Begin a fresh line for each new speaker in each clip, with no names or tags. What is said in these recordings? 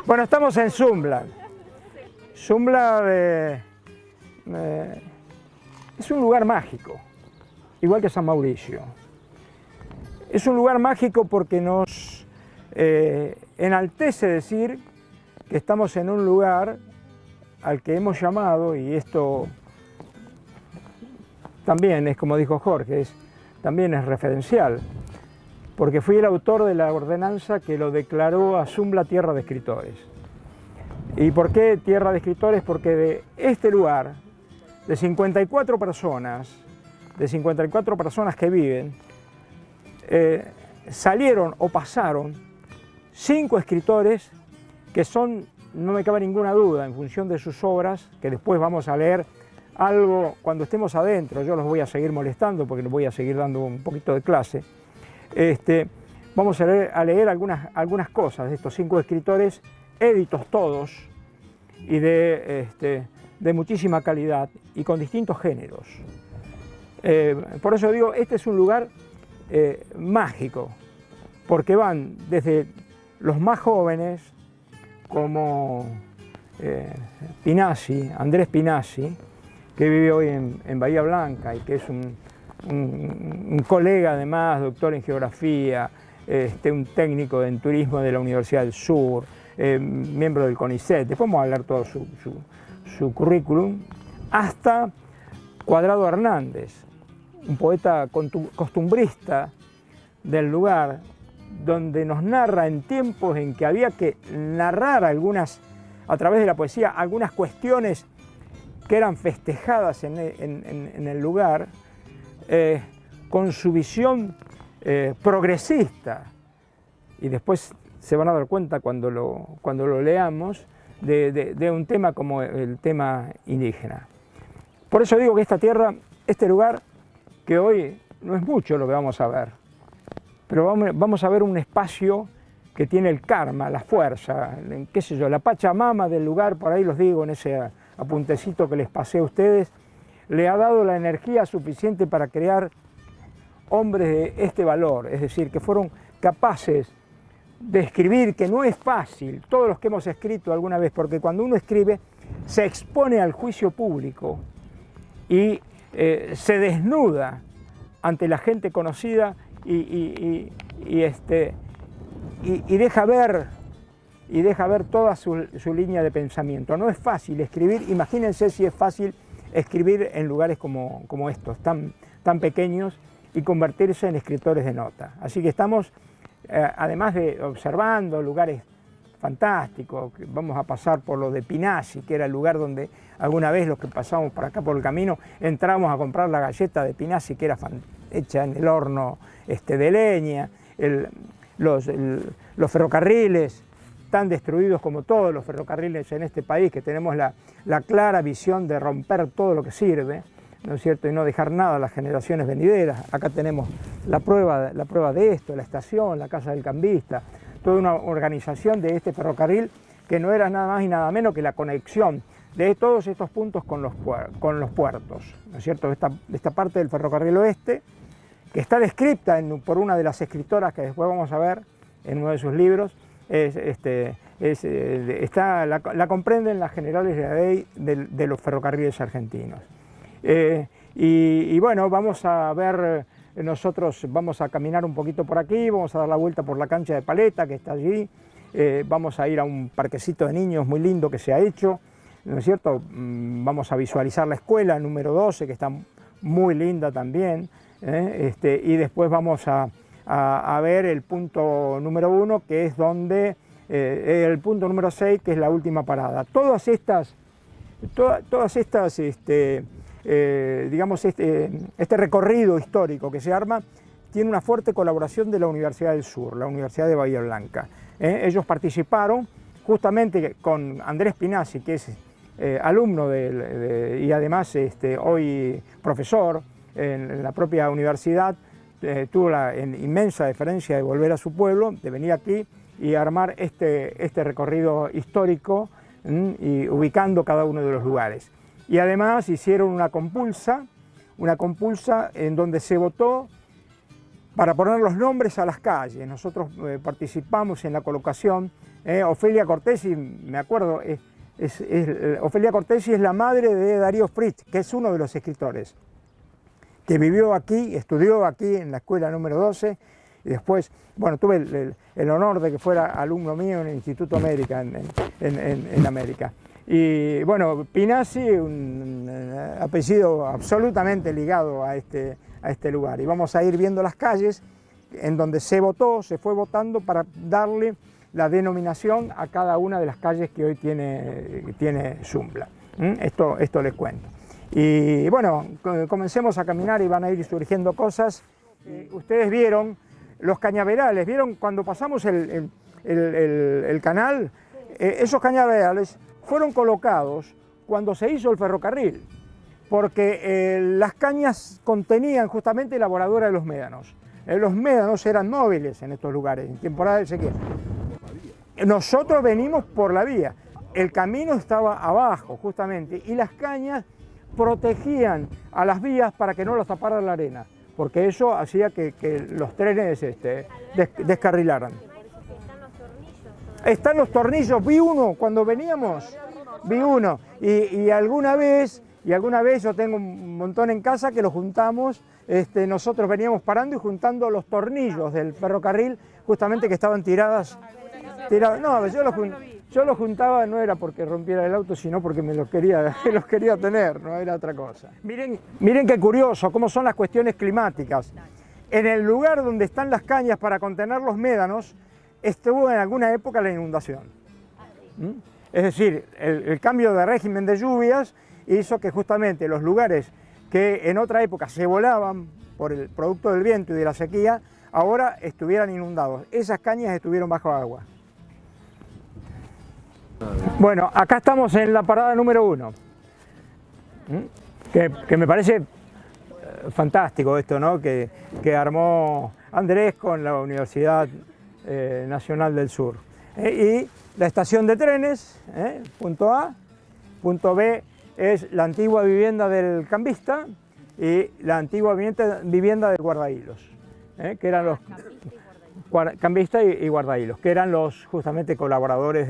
Bueno, estamos en Zumbla. Zumbla es un lugar mágico, igual que San Mauricio. Es un lugar mágico porque nos enaltece decir que estamos en un lugar al que hemos llamado, y esto también es como dijo Jorge, también es referencial, porque fui el autor de la ordenanza que lo declaró a Zumbla tierra de escritores. ¿Y por qué tierra de escritores? Porque de este lugar, de 54 personas que viven, salieron o pasaron 5 escritores que son, no me cabe ninguna duda, en función de sus obras, que después vamos a leer algo cuando estemos adentro. Yo los voy a seguir molestando porque les voy a seguir dando un poquito de clase. Vamos a leer algunas cosas de estos 5 escritores, éditos todos, y de muchísima calidad y con distintos géneros. Por eso digo, este es un lugar mágico, porque van desde los más jóvenes, como Pinassi, Andrés Pinassi, que vive hoy en Bahía Blanca y que es un colega además, doctor en geografía, un técnico en turismo de la Universidad del Sur, miembro del CONICET. Después vamos a hablar todo su currículum, hasta Cuadrado Hernández, un poeta costumbrista del lugar, donde nos narra en tiempos en que había que narrar a través de la poesía, algunas cuestiones que eran festejadas en el lugar, con su visión progresista. Y después se van a dar cuenta cuando lo leamos de un tema como el tema indígena. Por eso digo que esta tierra, este lugar, que hoy no es mucho lo que vamos a ver, pero vamos a ver un espacio que tiene el karma, la fuerza, qué sé yo, la pachamama del lugar, por ahí los digo en ese apuntecito que les pasé a ustedes, le ha dado la energía suficiente para crear hombres de este valor, es decir, que fueron capaces de escribir, que no es fácil, todos los que hemos escrito alguna vez, porque cuando uno escribe se expone al juicio público y se desnuda ante la gente conocida y deja ver toda su línea de pensamiento. No es fácil escribir, imagínense si es fácil escribir en lugares como estos, tan pequeños, y convertirse en escritores de nota. Así que estamos, además de observando lugares fantásticos, vamos a pasar por lo de Pinassi, que era el lugar donde alguna vez los que pasamos por acá por el camino entramos a comprar la galleta de Pinassi, que era hecha en el horno de leña, los ferrocarriles tan destruidos como todos los ferrocarriles en este país, que tenemos la clara visión de romper todo lo que sirve, ¿no es cierto?, y no dejar nada a las generaciones venideras. Acá tenemos la prueba de esto, la estación, la casa del cambista, toda una organización de este ferrocarril que no era nada más y nada menos que la conexión de todos estos puntos con los puertos, ¿no es cierto?, esta parte del ferrocarril oeste, que está descrita por una de las escritoras que después vamos a ver en uno de sus libros, la comprenden las generales de la ley de los ferrocarriles argentinos. Y bueno, vamos a ver, nosotros vamos a caminar un poquito por aquí, vamos a dar la vuelta por la cancha de paleta que está allí, vamos a ir a un parquecito de niños muy lindo que se ha hecho, ¿no es cierto? Vamos a visualizar la escuela número 12, que está muy linda también, y después vamos a ver el punto número 1, que es donde, el punto número 6, que es la última parada. Todas estas digamos, este recorrido histórico que se arma tiene una fuerte colaboración de la Universidad del Sur, la Universidad de Bahía Blanca. Ellos participaron justamente con Andrés Pinassi, que es alumno y además hoy profesor en la propia universidad, tuvo la inmensa deferencia de volver a su pueblo, de venir aquí y armar este recorrido histórico, y ubicando cada uno de los lugares. Y además hicieron una compulsa en donde se votó para poner los nombres a las calles. Nosotros participamos en la colocación. Ofelia Cortesi, me acuerdo, Ofelia Cortesi es la madre de Darío Fritz, que es uno de los escritores, que vivió aquí, estudió aquí en la escuela número 12, y después, bueno, tuve el honor de que fuera alumno mío en el Instituto América, en América. Y bueno, Pinassi, un apellido absolutamente ligado a este lugar. Y vamos a ir viendo las calles en donde se fue votando para darle la denominación a cada una de las calles que hoy tiene Zumbla. Esto les cuento. Y bueno, comencemos a caminar y van a ir surgiendo cosas. Ustedes vieron los cañaverales, vieron cuando pasamos el canal, esos cañaverales fueron colocados cuando se hizo el ferrocarril, porque las cañas contenían justamente la voladura de los médanos. Los médanos eran móviles en estos lugares, en temporada de sequía. Nosotros venimos por la vía, el camino estaba abajo justamente, y las cañas protegían a las vías para que no los tapara la arena, porque eso hacía que los trenes descarrilaran. Están los tornillos, vi uno cuando veníamos, vi uno, y alguna vez yo tengo un montón en casa que los juntamos, nosotros veníamos parando y juntando los tornillos del ferrocarril, justamente que estaban tirados. No, yo los juntaba, no era porque rompiera el auto, sino porque los quería tener, no era otra cosa. Miren qué curioso, cómo son las cuestiones climáticas. En el lugar donde están las cañas para contener los médanos, estuvo en alguna época la inundación. Es decir, el cambio de régimen de lluvias hizo que justamente los lugares que en otra época se volaban por el producto del viento y de la sequía, ahora estuvieran inundados. Esas cañas estuvieron bajo agua. Bueno, acá estamos en la parada número 1, que me parece fantástico esto, ¿no? que armó Andrés con la Universidad Nacional del Sur. Y la estación de trenes, punto A, punto B es la antigua vivienda del cambista y la antigua vivienda del guardahilos, que eran los cambista y guardahilos, que eran los justamente colaboradores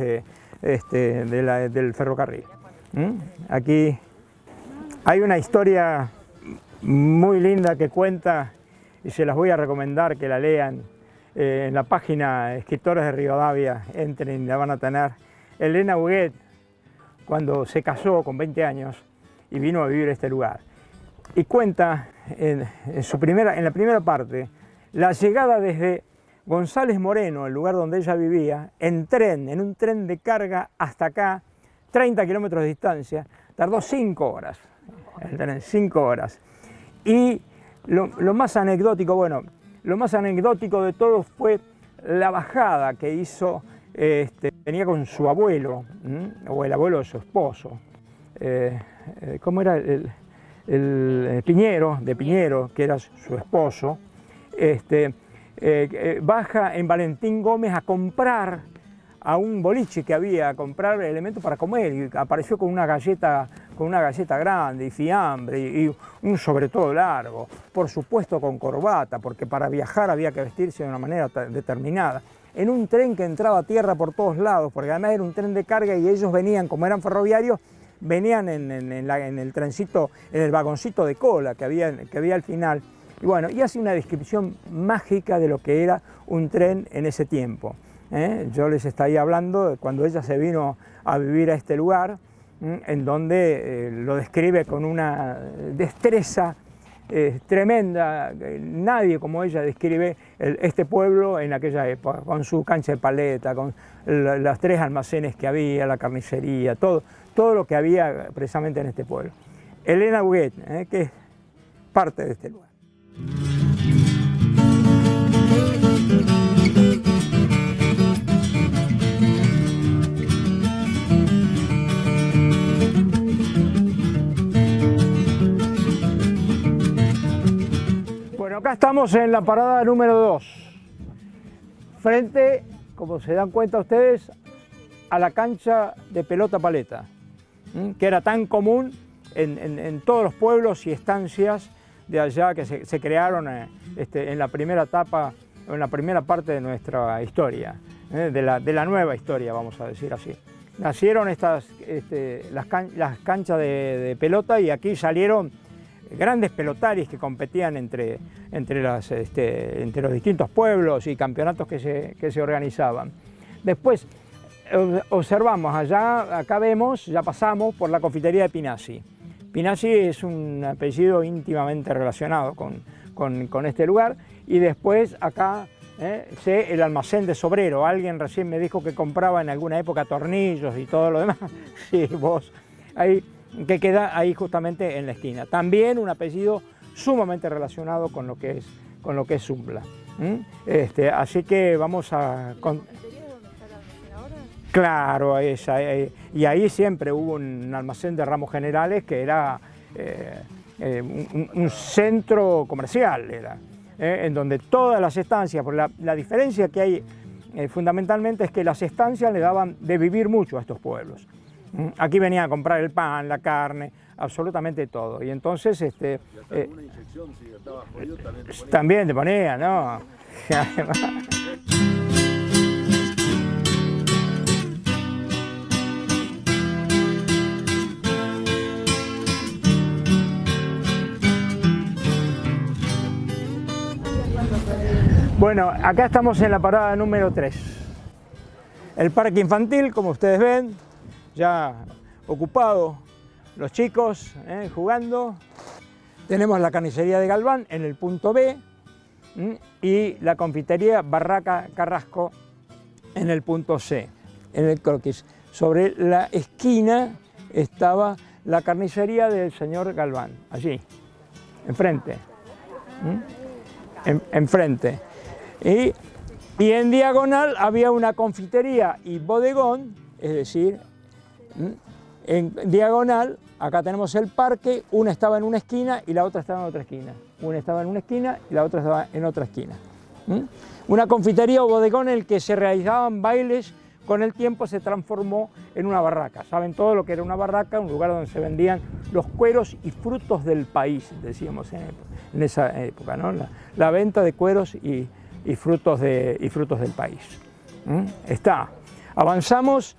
del ferrocarril. Aquí hay una historia muy linda que cuenta, y se las voy a recomendar que la lean en la página Escritores de Rivadavia, entren y la van a tener. Elena Huguet, cuando se casó con 20 años y vino a vivir a este lugar, y cuenta en la primera parte la llegada desde González Moreno, el lugar donde ella vivía, en un tren de carga hasta acá, 30 kilómetros de distancia, tardó 5 horas, el tren, 5 horas. Y lo más anecdótico, bueno, lo más anecdótico de todo fue la bajada que hizo, venía con su abuelo, o el abuelo de su esposo, ¿cómo era? El Piñero, de Piñero, que era su esposo, baja en Valentín Gómez a comprar a un boliche que había, a comprar elementos para comer, y apareció con una galleta grande y fiambre y un sobre todo largo, por supuesto con corbata, porque para viajar había que vestirse de una manera determinada, en un tren que entraba a tierra por todos lados, porque además era un tren de carga y ellos venían, como eran ferroviarios, venían en el trencito, en el vagoncito de cola que había al final. Y bueno, y hace una descripción mágica de lo que era un tren en ese tiempo. Yo les estaría hablando de cuando ella se vino a vivir a este lugar, en donde lo describe con una destreza tremenda. Nadie como ella describe este pueblo en aquella época, con su cancha de paleta, con los 3 almacenes que había, la carnicería, todo lo que había precisamente en este pueblo. Elena Huguet, que es parte de este lugar. Bueno, acá estamos en la parada número 2, frente, como se dan cuenta ustedes, a la cancha de pelota paleta, que era tan común en todos los pueblos y estancias de allá que se crearon en la primera etapa, en la primera parte de nuestra historia, de la nueva historia, vamos a decir así. Nacieron las canchas de pelota y aquí salieron grandes pelotaris que competían entre los distintos pueblos y campeonatos que se organizaban. Después observamos acá vemos, ya pasamos por la confitería de Pinassi. Pinassi es un apellido íntimamente relacionado con este lugar, y después acá el almacén de Sobrero. Alguien recién me dijo que compraba en alguna época tornillos y todo lo demás. Sí, vos, ahí, que queda ahí justamente en la esquina. También un apellido sumamente relacionado con lo que es Zumbla. Así que vamos a... Claro, y ahí siempre hubo un almacén de ramos generales que era un centro comercial, en donde todas las estancias, por la diferencia que hay fundamentalmente es que las estancias le daban de vivir mucho a estos pueblos. Aquí venían a comprar el pan, la carne, absolutamente todo. Y entonces... y hasta alguna inyección, si estaba jodido, también te ponía, ¿no? Bueno, acá estamos en la parada número 3. El parque infantil, como ustedes ven, ya ocupado, los chicos jugando. Tenemos la carnicería de Galván en el punto B y la confitería Barraca Carrasco en el punto C, en el croquis. Sobre la esquina estaba la carnicería del señor Galván, allí, enfrente. Enfrente. Y en diagonal había una confitería y bodegón, es decir, en diagonal, acá tenemos el parque, una estaba en una esquina y la otra estaba en otra esquina. Una estaba en una esquina y la otra estaba en otra esquina. Una confitería o bodegón en el que se realizaban bailes, con el tiempo se transformó en una barraca. Saben todo lo que era una barraca, un lugar donde se vendían los cueros y frutos del país, decíamos en esa época, ¿no? La venta de cueros y frutos del país. Está. Avanzamos.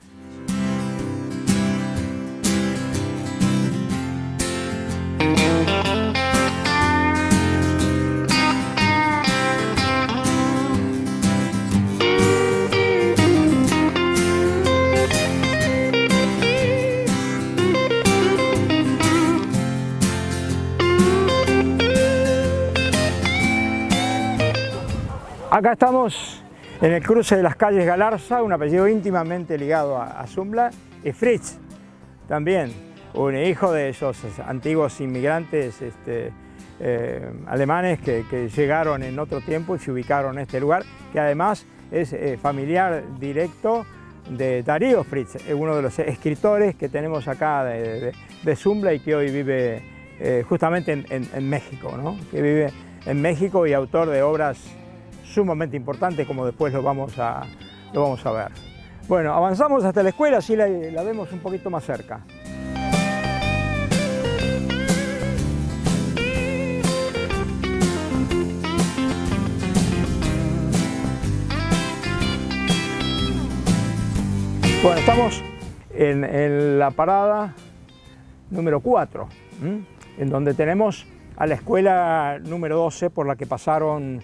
Acá estamos en el cruce de las calles Galarza, un apellido íntimamente ligado a Zumbla, y Fritz, también, un hijo de esos antiguos inmigrantes alemanes que llegaron en otro tiempo y se ubicaron en este lugar, que además es familiar directo de Darío Fritz, uno de los escritores que tenemos acá de Zumbla y que hoy vive justamente en México, ¿no? Que vive en México y autor de obras sumamente importante, como después lo vamos a ver. Bueno, avanzamos hasta la escuela, así la vemos un poquito más cerca. Bueno, estamos en la parada número 4, en donde tenemos a la escuela número 12 por la que pasaron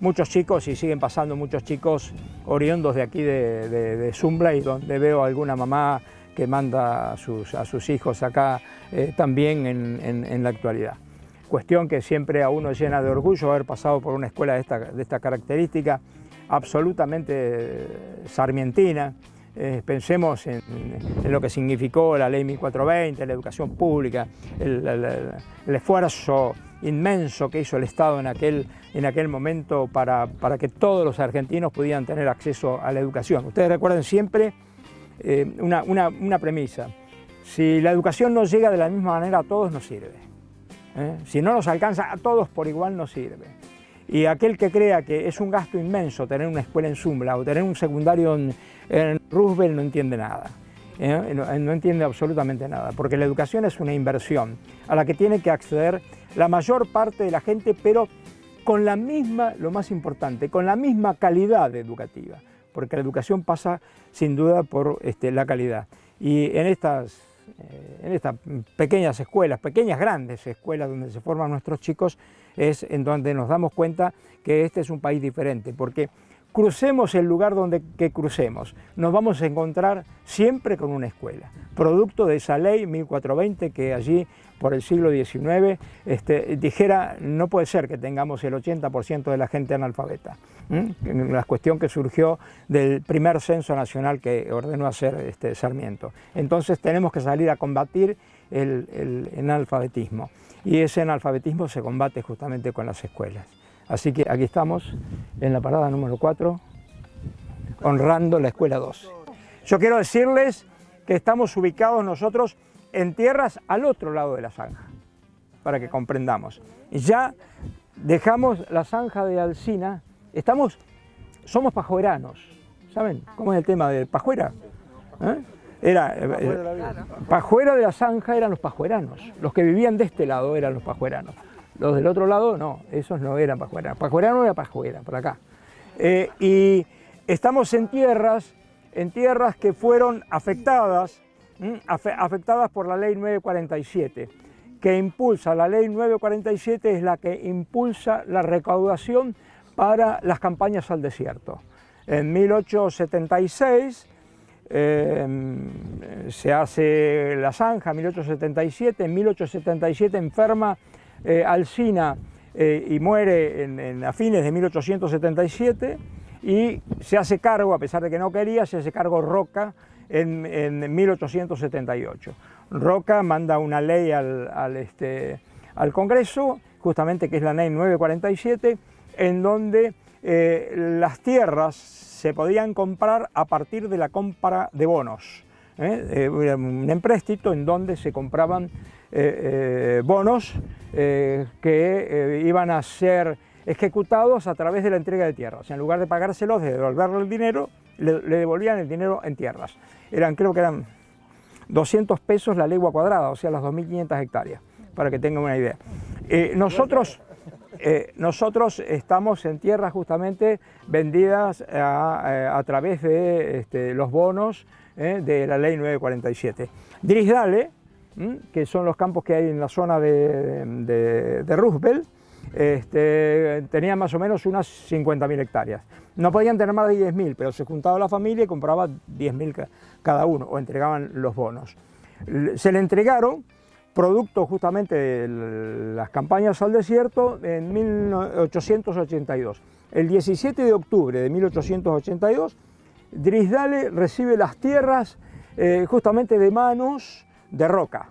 muchos chicos y siguen pasando muchos chicos oriundos de aquí de Zumbla, y donde veo alguna mamá que manda a sus hijos acá también en la actualidad. Cuestión que siempre a uno llena de orgullo haber pasado por una escuela de esta característica, absolutamente sarmientina. Pensemos en lo que significó la Ley 1420, la educación pública, el esfuerzo inmenso que hizo el Estado en aquel momento para que todos los argentinos pudieran tener acceso a la educación. Ustedes recuerden siempre una premisa: si la educación no llega de la misma manera a todos, no sirve. Si no nos alcanza a todos por igual, no sirve. Y aquel que crea que es un gasto inmenso tener una escuela en Zumbla o tener un secundario en Roosevelt no entiende nada. no entiende absolutamente nada, porque la educación es una inversión a la que tiene que acceder la mayor parte de la gente, pero con la misma, lo más importante, con la misma calidad educativa, porque la educación pasa sin duda por la calidad. Y en estas pequeñas escuelas, pequeñas grandes escuelas donde se forman nuestros chicos, es en donde nos damos cuenta que este es un país diferente, porque crucemos el lugar que crucemos, nos vamos a encontrar siempre con una escuela, producto de esa ley 1420 que allí por el siglo XIX dijera no puede ser que tengamos el 80% de la gente analfabeta. La cuestión que surgió del primer censo nacional que ordenó hacer Sarmiento. Entonces tenemos que salir a combatir el analfabetismo, y ese analfabetismo se combate justamente con las escuelas. Así que aquí estamos en la parada número 4, honrando la Escuela 2. Yo quiero decirles que estamos ubicados nosotros en tierras al otro lado de la zanja, para que comprendamos. Ya dejamos la zanja de Alsina, somos pajueranos. ¿Saben cómo es el tema del pajuera? Pajuera de la zanja eran los pajueranos, los que vivían de este lado eran los pajueranos. Los del otro lado no, esos no eran pajueranos. Pajuerano era pajuera, por acá. Y estamos en tierras que fueron afectadas por la ley 947, que impulsa, la ley 947 es la que impulsa la recaudación para las campañas al desierto. En 1876 se hace la zanja, 1877, en 1877 enferma Alsina y muere a fines de 1877, y se hace cargo, a pesar de que no quería, se hace cargo Roca en 1878. Roca manda una ley al Congreso, justamente que es la ley 947, en donde las tierras se podían comprar a partir de la compra de bonos. Un empréstito en donde se compraban bonos que iban a ser ejecutados a través de la entrega de tierras. En lugar de pagárselos, de devolverle el dinero, le devolvían el dinero en tierras. Creo que eran 200 pesos la legua cuadrada, o sea, las 2.500 hectáreas, para que tengan una idea. Nosotros estamos en tierras justamente vendidas a través de los bonos de la ley 947. Drisdale, que son los campos que hay en la zona de Roosevelt, tenían más o menos unas 50.000 hectáreas. No podían tener más de 10.000, pero se juntaba la familia y compraba 10.000 cada uno, o entregaban los bonos. Se le entregaron, producto justamente de las campañas al desierto, en 1882. El 17 de octubre de 1882, Drisdale recibe las tierras justamente de manos de Roca,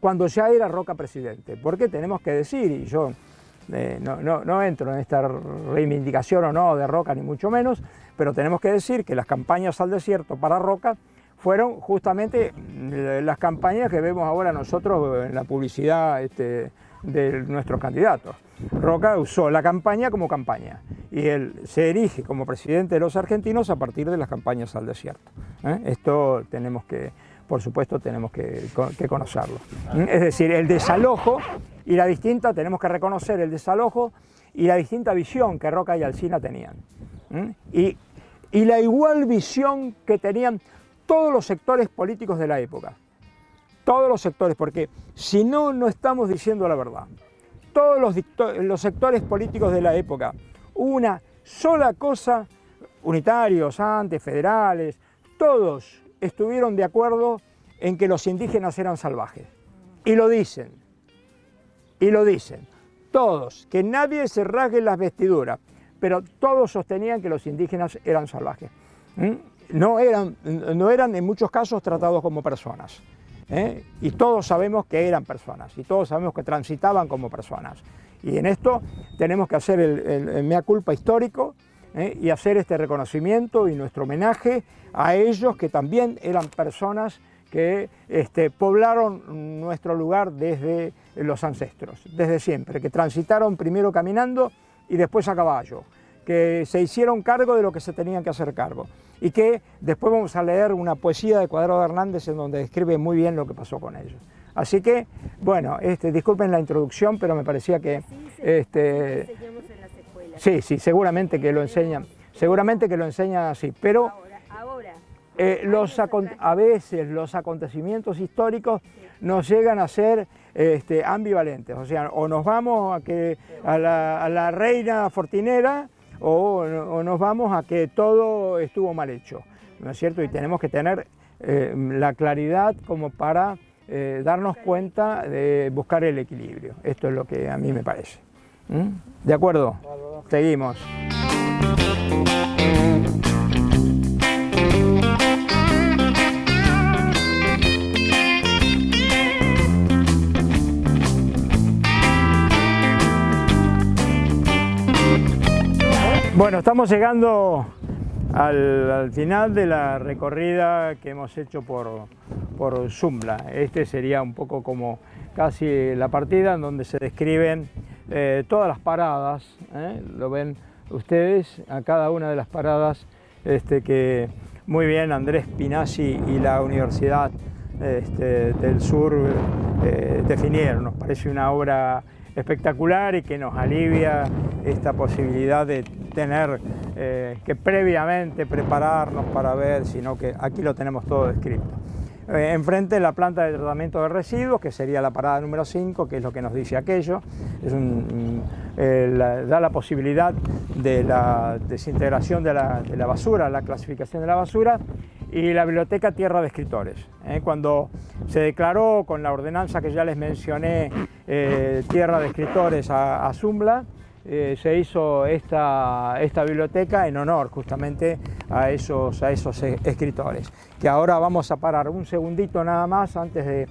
cuando ya era Roca presidente. Porque tenemos que decir, y yo no entro en esta reivindicación o no de Roca, ni mucho menos, pero tenemos que decir que las campañas al desierto para Roca fueron justamente las campañas que vemos ahora nosotros en la publicidad de nuestros candidatos. Roca usó la campaña como campaña, y él se erige como presidente de los argentinos a partir de las campañas al desierto. Esto tenemos que, por supuesto, tenemos que conocerlo. Es decir, el desalojo y la distinta, tenemos que reconocer el desalojo y la distinta visión que Roca y Alsina tenían. Y la igual visión que tenían todos los sectores políticos de la época. Todos los sectores, porque si no, no estamos diciendo la verdad. Todos los sectores políticos de la época, una sola cosa, unitarios, antes, federales, todos estuvieron de acuerdo en que los indígenas eran salvajes. Y lo dicen, todos, que nadie se rasgue las vestiduras, pero todos sostenían que los indígenas eran salvajes. No eran en muchos casos tratados como personas. Y todos sabemos que eran personas, y todos sabemos que transitaban como personas. Y en esto tenemos que hacer el mea culpa histórico, y hacer este reconocimiento y nuestro homenaje a ellos, que también eran personas que poblaron nuestro lugar desde los ancestros, desde siempre, que transitaron primero caminando y después a caballo, que se hicieron cargo de lo que se tenían que hacer cargo. y que después vamos a leer una poesía de Cuadrado Hernández en donde describe muy bien lo que pasó con ellos. Así que, bueno, disculpen la introducción, pero me parecía que...
enseñamos en las escuelas.
Sí, seguramente que lo enseñan así, pero a veces los acontecimientos históricos nos llegan a ser ambivalentes, o sea, o nos vamos a la reina fortinera o nos vamos a que todo estuvo mal hecho, ¿no es cierto? Y tenemos que tener la claridad como para darnos cuenta de buscar el equilibrio. Esto es lo que a mí me parece. ¿De acuerdo? Seguimos. Bueno, estamos llegando al final de la recorrida que hemos hecho por Zumbla. Este sería un poco como casi la partida en donde se describen todas las paradas, lo ven ustedes, a cada una de las paradas que muy bien Andrés Pinazzi y la Universidad del Sur definieron. Nos parece una obra espectacular y que nos alivia esta posibilidad de tener que previamente prepararnos para ver, sino que aquí lo tenemos todo descrito. Enfrente la planta de tratamiento de residuos, que sería la parada número 5, que es lo que nos dice aquello. Da la posibilidad de la desintegración de la basura, la clasificación de la basura, y la biblioteca Tierra de Escritores. Cuando se declaró con la ordenanza que ya les mencioné, Tierra de Escritores a Zumbla, se hizo esta biblioteca en honor justamente a esos escritores, que ahora vamos a parar un segundito nada más antes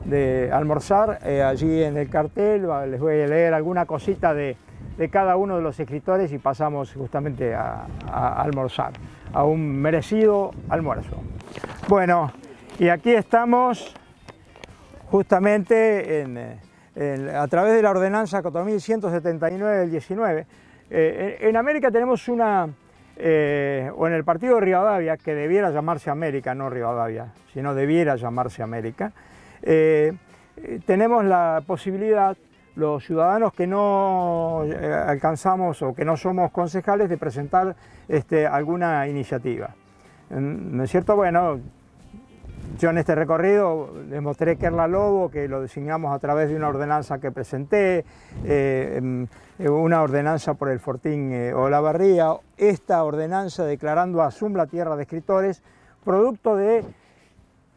de almorzar. Allí en el cartel les voy a leer alguna cosita de cada uno de los escritores y pasamos justamente a almorzar, a un merecido almuerzo. Bueno, y aquí estamos justamente a través de la ordenanza 4179 del 19. En América tenemos o en el partido de Rivadavia, que debiera llamarse América, no Rivadavia, sino debiera llamarse América, tenemos la posibilidad, los ciudadanos que no alcanzamos o que no somos concejales, de presentar alguna iniciativa. ¿No es cierto? Bueno, yo en este recorrido les mostré Kerla Lobo, que lo designamos a través de una ordenanza que presenté, una ordenanza por el Fortín Olavarría, esta ordenanza declarando a Zumbla Tierra de Escritores, producto de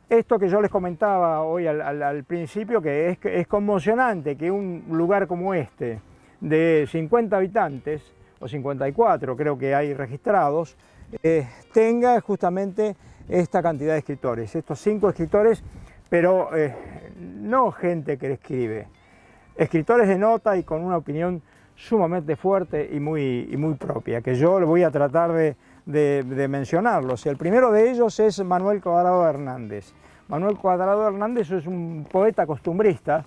esto que yo les comentaba hoy al principio, que es conmocionante que un lugar como este, de 50 habitantes, o 54 creo que hay registrados, tenga justamente esta cantidad de escritores, estos 5 escritores, pero no gente que escribe, escritores de nota y con una opinión sumamente fuerte y muy propia, que yo voy a tratar de mencionarlos. El primero de ellos es Manuel Cuadrado Hernández. Manuel Cuadrado Hernández es un poeta costumbrista,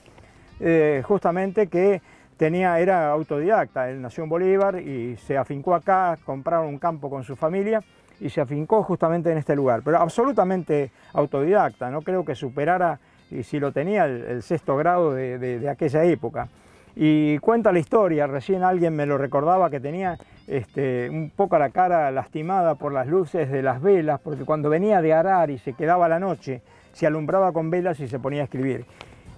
justamente que era autodidacta. Él nació en Bolívar y se afincó acá, compraron un campo con su familia y se afincó justamente en este lugar, pero absolutamente autodidacta, no creo que superara, y si lo tenía, el 6º grado de aquella época. Y cuenta la historia, recién alguien me lo recordaba, que tenía un poco la cara lastimada por las luces de las velas, porque cuando venía de arar y se quedaba la noche, se alumbraba con velas y se ponía a escribir.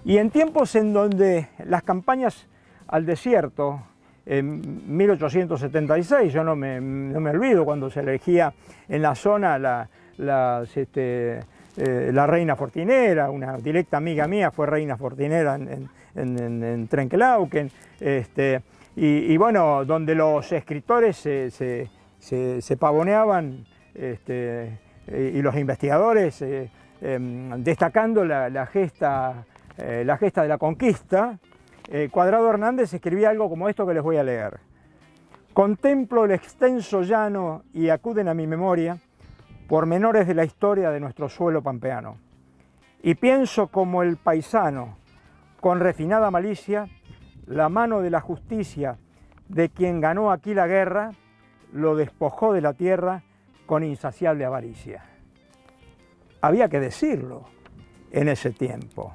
Y en tiempos en donde las campañas al desierto, en 1876, yo no me olvido cuando se elegía en la zona la reina fortinera, una directa amiga mía fue reina fortinera en Trenquelauquen, y bueno, donde los escritores se pavoneaban, y los investigadores destacando la gesta de la conquista. Cuadrado Hernández escribía algo como esto que les voy a leer. Contemplo el extenso llano y acuden a mi memoria pormenores de la historia de nuestro suelo pampeano. Y pienso como el paisano, con refinada malicia, la mano de la justicia de quien ganó aquí la guerra, lo despojó de la tierra con insaciable avaricia. Había que decirlo en ese tiempo.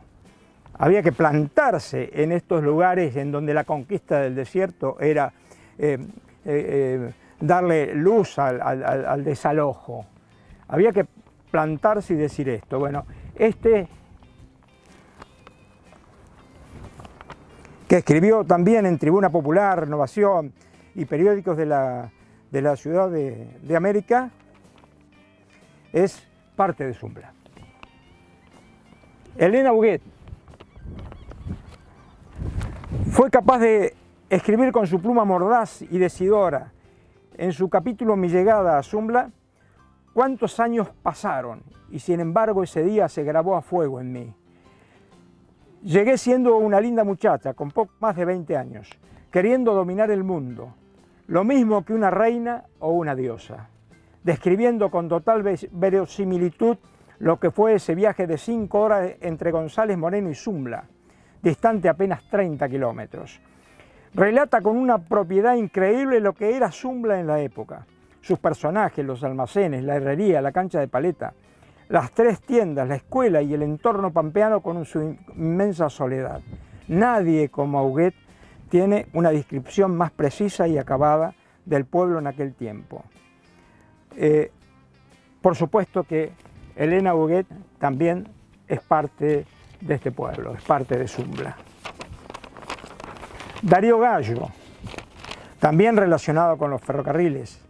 Había que plantarse en estos lugares en donde la conquista del desierto era darle luz al desalojo. Había que plantarse y decir esto. Bueno, que escribió también en Tribuna Popular, Renovación y periódicos de la Ciudad de América, es parte de Zumbla. Elena Huguet fue capaz de escribir con su pluma mordaz y decidora en su capítulo Mi llegada a Zumbla: cuántos años pasaron y sin embargo ese día se grabó a fuego en mí. Llegué siendo una linda muchacha con poco más de 20 años, queriendo dominar el mundo, lo mismo que una reina o una diosa, describiendo con total verosimilitud lo que fue ese viaje de 5 horas entre González Moreno y Zumbla, distante apenas 30 kilómetros. Relata con una propiedad increíble lo que era Zumbla en la época, sus personajes, los almacenes, la herrería, la cancha de paleta, las 3 tiendas, la escuela y el entorno pampeano con su inmensa soledad. Nadie como Huguet tiene una descripción más precisa y acabada del pueblo en aquel tiempo. Por supuesto que Elena Huguet también es parte de este pueblo, es parte de Zumbla. Darío Gallo, también relacionado con los ferrocarriles,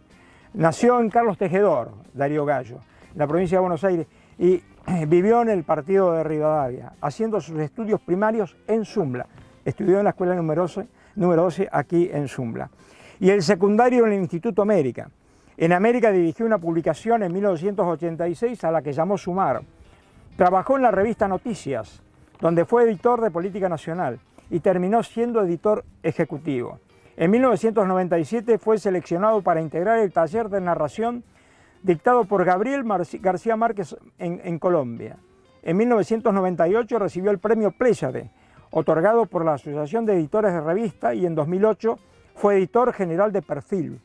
nació en Carlos Tejedor, Darío Gallo, en la provincia de Buenos Aires, y vivió en el partido de Rivadavia, haciendo sus estudios primarios en Zumbla. Estudió en la escuela número 12 aquí en Zumbla. Y el secundario en el Instituto América. En América dirigió una publicación en 1986 a la que llamó Sumar. Trabajó en la revista Noticias, donde fue editor de Política Nacional y terminó siendo editor ejecutivo. En 1997 fue seleccionado para integrar el taller de narración dictado por Gabriel García Márquez en Colombia. En 1998 recibió el premio Pléyade, otorgado por la Asociación de Editores de Revista, y en 2008 fue editor general de Perfil.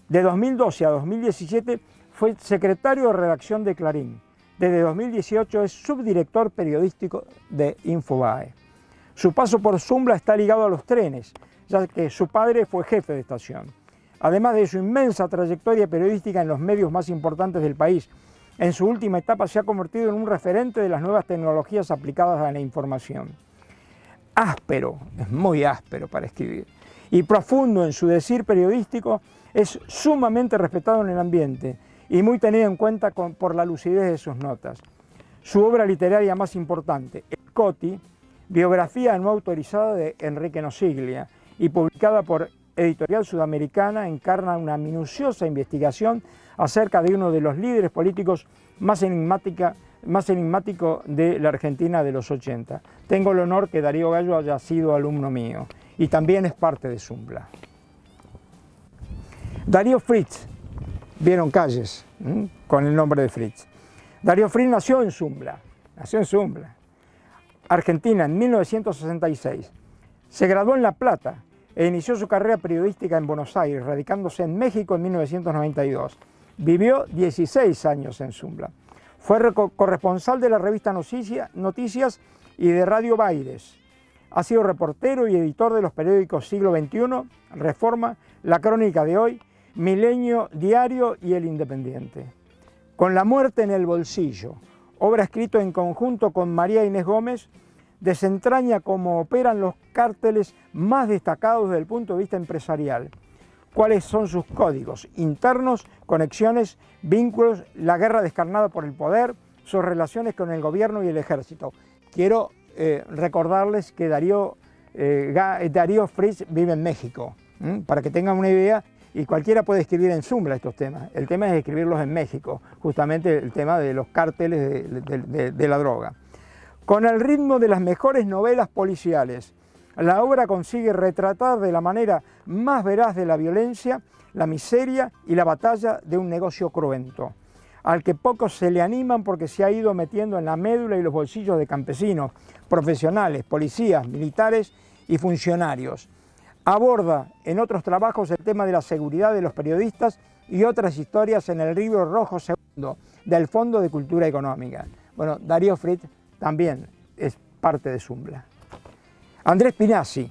De 2012 a 2017 fue secretario de redacción de Clarín. Desde 2018 es subdirector periodístico de Infobae. Su paso por Zumbla está ligado a los trenes, ya que su padre fue jefe de estación. Además de su inmensa trayectoria periodística en los medios más importantes del país, en su última etapa se ha convertido en un referente de las nuevas tecnologías aplicadas a la información. Áspero, es muy áspero para escribir, y profundo en su decir periodístico, es sumamente respetado en el ambiente y muy tenido en cuenta por la lucidez de sus notas. Su obra literaria más importante, El Coti, biografía no autorizada de Enrique Nosiglia y publicada por Editorial Sudamericana, encarna una minuciosa investigación acerca de uno de los líderes políticos más enigmático de la Argentina de los 80. Tengo el honor que Darío Gallo haya sido alumno mío y también es parte de Zumbla. Darío Fritz, vieron calles con el nombre de Fritz. Darío Fritz nació en Zumbla, Argentina, en 1966. Se graduó en La Plata e inició su carrera periodística en Buenos Aires, radicándose en México en 1992. Vivió 16 años en Zumbla. Fue corresponsal de la revista Noticias y de Radio Baires. Ha sido reportero y editor de los periódicos Siglo XXI, Reforma, La Crónica de Hoy, Milenio Diario y El Independiente. Con la muerte en el bolsillo, obra escrita en conjunto con María Inés Gómez, desentraña cómo operan los cárteles más destacados desde el punto de vista empresarial. Cuáles son sus códigos internos, conexiones, vínculos, la guerra descarnada por el poder, sus relaciones con el gobierno y el ejército. Quiero recordarles que Darío Fritz vive en México, para que tengan una idea, y cualquiera puede escribir en Zumbla estos temas. El tema es escribirlos en México, justamente el tema de los cárteles de la droga. Con el ritmo de las mejores novelas policiales, la obra consigue retratar de la manera más veraz de la violencia, la miseria y la batalla de un negocio cruento, al que pocos se le animan porque se ha ido metiendo en la médula y los bolsillos de campesinos, profesionales, policías, militares y funcionarios. Aborda en otros trabajos el tema de la seguridad de los periodistas y otras historias en el libro rojo segundo del Fondo de Cultura Económica. Bueno, Darío Fritz también es parte de Zumbla. Andrés Pinazzi,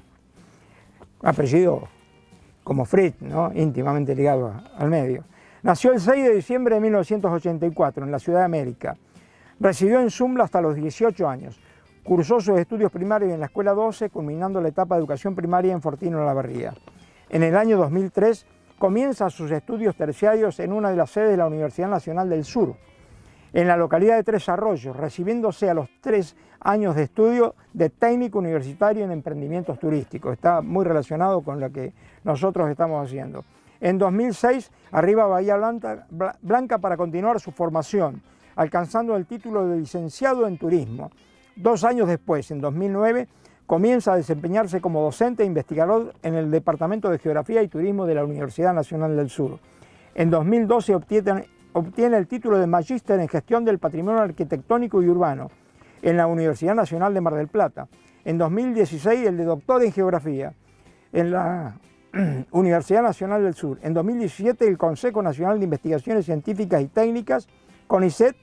apellido como Fritz, ¿no? Íntimamente ligado al medio. Nació el 6 de diciembre de 1984 en la Ciudad de América. Residió en Zumbla hasta los 18 años. Cursó sus estudios primarios en la Escuela 12, culminando la etapa de educación primaria en Fortino La Barría. En el año 2003 comienza sus estudios terciarios en una de las sedes de la Universidad Nacional del Sur, en la localidad de Tres Arroyos, recibiéndose a los 3 años de estudio de técnico universitario en emprendimientos turísticos. Está muy relacionado con lo que nosotros estamos haciendo. En 2006 arriba a Bahía Blanca para continuar su formación, alcanzando el título de licenciado en turismo. 2 años después, en 2009, comienza a desempeñarse como docente e investigador en el Departamento de Geografía y Turismo de la Universidad Nacional del Sur. En 2012 obtiene el título de Magíster en Gestión del Patrimonio Arquitectónico y Urbano en la Universidad Nacional de Mar del Plata. En 2016 el de Doctor en Geografía en la Universidad Nacional del Sur. En 2017 el Consejo Nacional de Investigaciones Científicas y Técnicas, CONICET,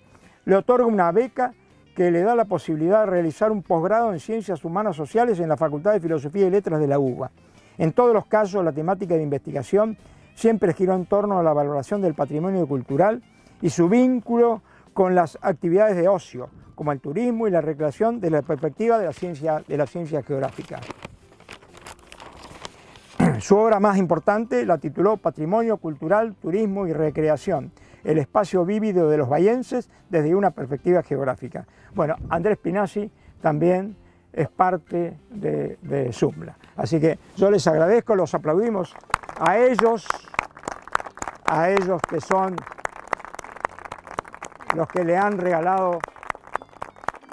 le otorga una beca que le da la posibilidad de realizar un posgrado en Ciencias Humanas Sociales en la Facultad de Filosofía y Letras de la UBA. En todos los casos, la temática de investigación siempre giró en torno a la valoración del patrimonio cultural y su vínculo con las actividades de ocio, como el turismo y la recreación desde la perspectiva de la ciencia geográfica. Su obra más importante la tituló Patrimonio Cultural, Turismo y Recreación, el espacio vívido de los bahienses desde una perspectiva geográfica. Bueno, Andrés Pinazzi también es parte de Zumbla. Así que yo les agradezco, los aplaudimos a ellos que son los que le han regalado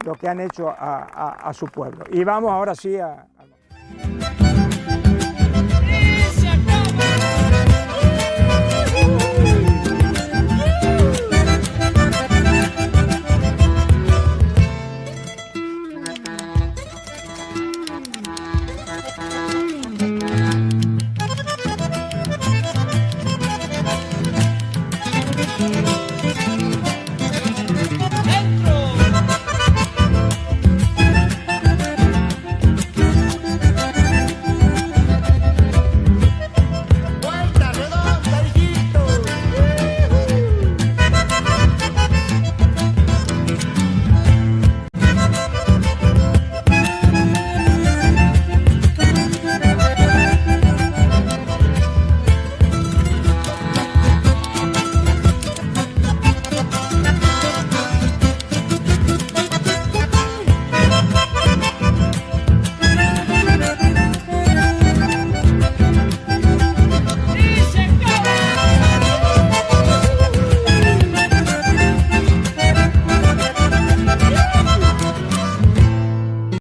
lo que han hecho a su pueblo. Y vamos ahora sí a